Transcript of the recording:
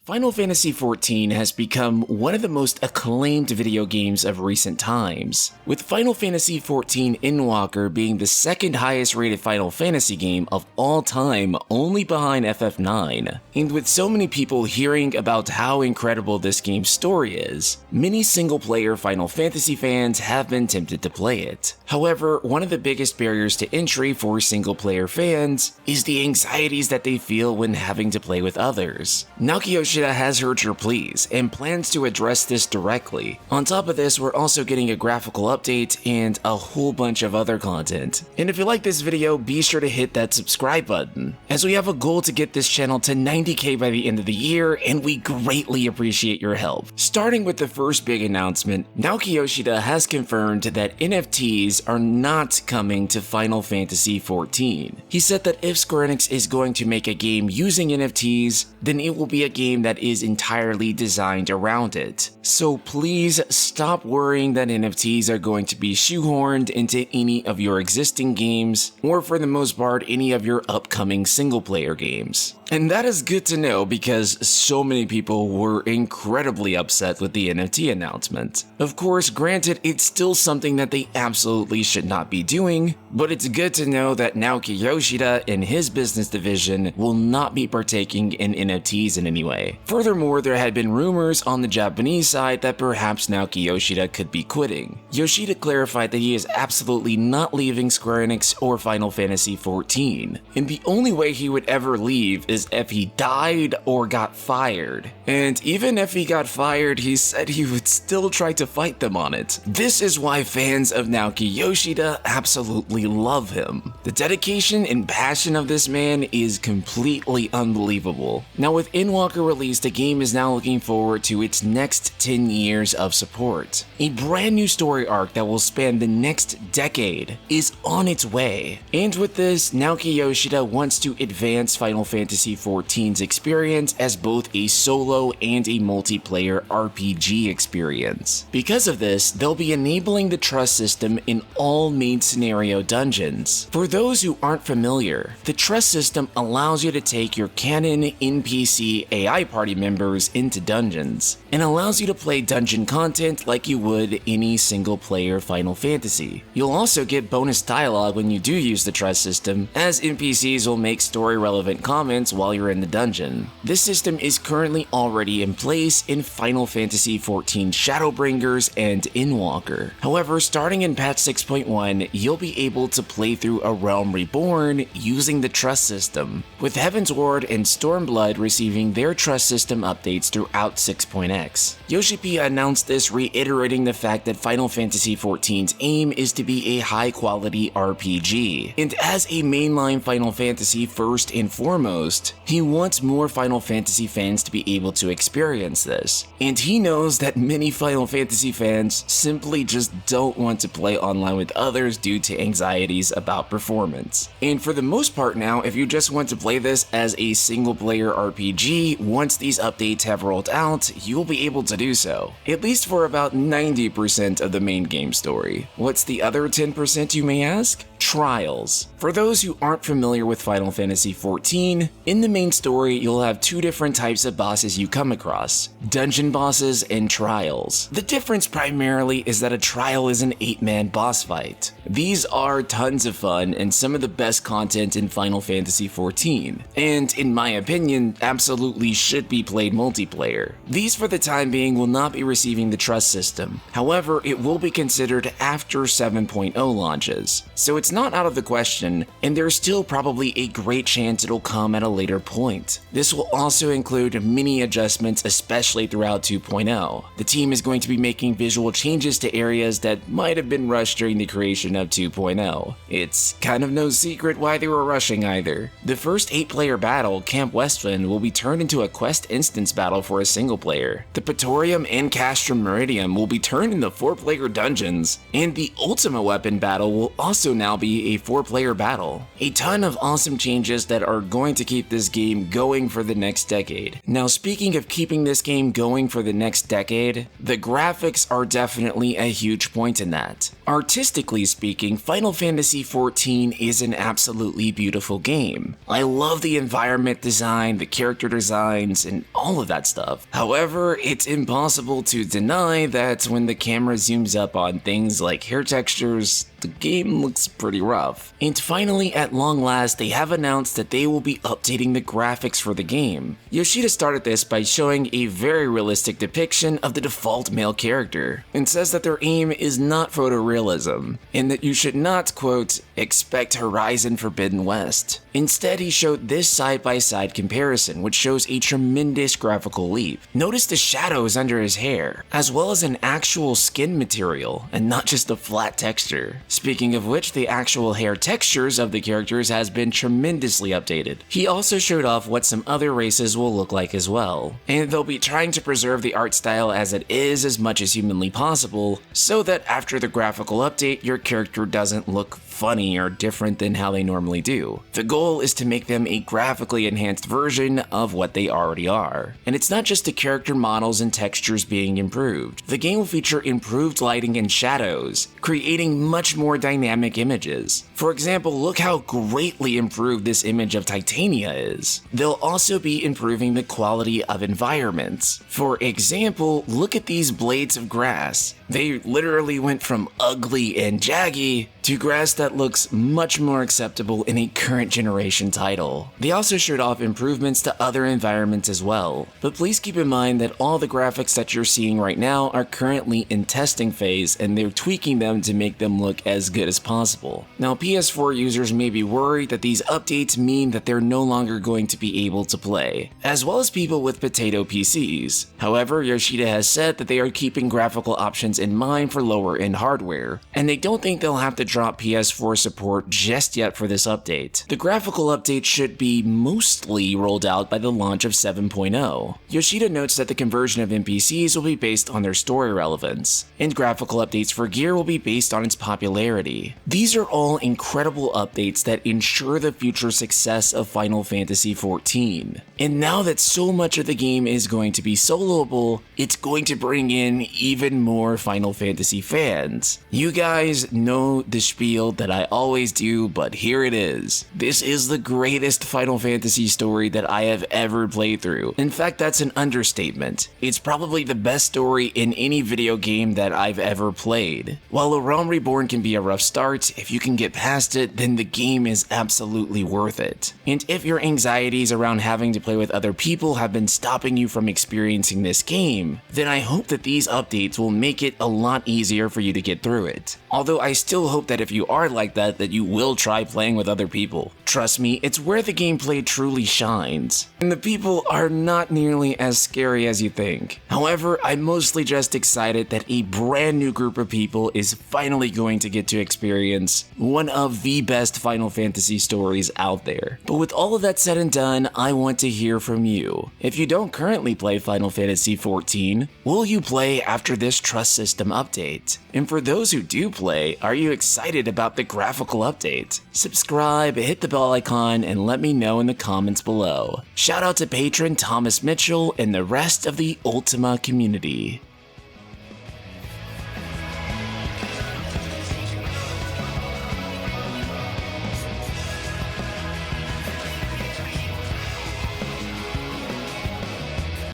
Final Fantasy XIV has become one of the most acclaimed video games of recent times, with Final Fantasy XIV Endwalker being the second highest rated Final Fantasy game of all time, only behind FF9. And with so many people hearing about how incredible this game's story is, many single-player Final Fantasy fans have been tempted to play it. However, one of the biggest barriers to entry for single-player fans is the anxieties that they feel when having to play with others. Naoki Yoshida has heard your pleas and plans to address this directly. On top of this, we're also getting a graphical update and a whole bunch of other content. And if you like this video, be sure to hit that subscribe button, as we have a goal to get this channel to 90k by the end of the year, and we greatly appreciate your help. Starting with the first big announcement, Naoki Yoshida has confirmed that NFTs are not coming to Final Fantasy XIV. He said that if Square Enix is going to make a game using NFTs, then it will be a game that is entirely designed around it. So please stop worrying that NFTs are going to be shoehorned into any of your existing games, or for the most part, any of your upcoming single-player games. And that is good to know because so many people were incredibly upset with the NFT announcement. Of course, granted, it's still something that they absolutely should not be doing, but it's good to know that Naoki Yoshida and his business division will not be partaking in NFTs in any way. Furthermore, there had been rumors on the Japanese side that perhaps Naoki Yoshida could be quitting. Yoshida clarified that he is absolutely not leaving Square Enix or Final Fantasy XIV, and the only way he would ever leave is if he died or got fired. And even if he got fired, he said he would still try to fight them on it. This is why fans of Naoki Yoshida absolutely love him. The dedication and passion of this man is completely unbelievable. Now, with Endwalker released, the game is now looking forward to its next 10 years of support. A brand new story arc that will span the next decade is on its way. And with this, Naoki Yoshida wants to advance Final Fantasy XIV's experience as both a solo and a multiplayer RPG experience. Because of this, they'll be enabling the trust system in all main scenario dungeons. For those who aren't familiar, the trust system allows you to take your canon NPC AI party members into dungeons, and allows you to play dungeon content like you would any single player Final Fantasy. You'll also get bonus dialogue when you do use the trust system, as NPCs will make story relevant comments while you're in the dungeon. This system is currently already in place in Final Fantasy XIV Shadowbringers and Endwalker. However, starting in patch 6.1, you'll be able to play through A Realm Reborn using the trust system, with Heaven's Ward and Stormblood receiving their trust system updates throughout 6.x. Yoshi-P announced this, reiterating the fact that Final Fantasy XIV's aim is to be a high-quality RPG, and as a mainline Final Fantasy first and foremost, he wants more Final Fantasy fans to be able to experience this. And he knows that many Final Fantasy fans simply just don't want to play online with others due to anxieties about performance. And for the most part now, if you just want to play this as a single-player RPG, once these updates have rolled out, you'll be able to do so, at least for about 90% of the main game story. What's the other 10%, you may ask? Trials. For those who aren't familiar with Final Fantasy XIV, in the main story you'll have two different types of bosses you come across: dungeon bosses and trials. The difference primarily is that a trial is an 8-man boss fight. These are tons of fun and some of the best content in Final Fantasy XIV, and in my opinion, absolutely should be played multiplayer. These for the time being will not be receiving the trust system. However, it will be considered after 7.0 launches, so it's not out of the question, and there's still probably a great chance it'll come at a later point. This will also include many adjustments, especially throughout 2.0. The team is going to be making visual changes to areas that might have been rushed during the creation of 2.0. It's kind of no secret why they were rushing either. The first 8-player battle, Camp Westland, will be turned into a quest instance battle for a single player. The Praetorium and Castrum Meridium will be turned into 4-player dungeons, and the Ultima weapon battle will also now be a 4-player battle. A ton of awesome changes that are going to keep this game going for the next decade. Now, speaking of keeping this game going for the next decade, the graphics are definitely a huge point in that. Artistically speaking, Final Fantasy XIV is an absolutely beautiful game. I love the environment design, the character designs, and all of that stuff. However, it's impossible to deny that when the camera zooms up on things like hair textures, the game looks pretty rough. And finally, at long last, they have announced that they will be updating the graphics for the game. Yoshida started this by showing a very realistic depiction of the default male character, and says that their aim is not photorealism, and that you should not, quote, expect Horizon Forbidden West. Instead, he showed this side-by-side comparison, which shows a tremendous graphical leap. Notice the shadows under his hair, as well as an actual skin material, and not just a flat texture. Speaking of which, the actual hair textures of the characters has been tremendously updated. He also showed off what some other races will look like as well, and they'll be trying to preserve the art style as it is as much as humanly possible, so that after the graphical update, your character doesn't look funny or different than how they normally do. The goal is to make them a graphically enhanced version of what they already are. And it's not just the character models and textures being improved. The game will feature improved lighting and shadows, creating much more dynamic images. For example, look how greatly improved this image of Titania is. They'll also be improving the quality of environments. For example, look at these blades of grass. They literally went from ugly and jaggy to grass that looks much more acceptable in a current generation title. They also showed off improvements to other environments as well, but please keep in mind that all the graphics that you're seeing right now are currently in testing phase, and they're tweaking them to make them look as good as possible. Now, PS4 users may be worried that these updates mean that they're no longer going to be able to play, as well as people with potato PCs. However, Yoshida has said that they are keeping graphical options in mind for lower end hardware, and they don't think they'll have to drop PS4 support just yet for this update. The graphical update should be mostly rolled out by the launch of 7.0. Yoshida notes that the conversion of NPCs will be based on their story relevance, and graphical updates for gear will be based on its popularity. These are all incredible updates that ensure the future success of Final Fantasy XIV. And now that so much of the game is going to be soloable, it's going to bring in even more Final Fantasy fans. You guys know the spiel that I always do, but here it is. This is the greatest Final Fantasy story that I have ever played through. In fact, that's an understatement. It's probably the best story in any video game that I've ever played. While A Realm Reborn can be a rough start, if you can get past it, then the game is absolutely worth it. And if your anxieties around having to play with other people have been stopping you from experiencing this game, then I hope that these updates will make it a lot easier for you to get through it. Although I still hope that if you are like that you will try playing with other people. Trust me, it's where the gameplay truly shines. And the people are not nearly as scary as you think. However, I'm mostly just excited that a brand new group of people is finally going to get to experience one of the best Final Fantasy stories out there. But with all of that said and done, I want to hear from you. If you don't currently play Final Fantasy XIV, will you play after this trust system update? And for those who do play, are you excited about the graphical update? Subscribe, hit the bell icon, and let me know in the comments below. Shout out to patron Thomas Mitchell and the rest of the Ultima community.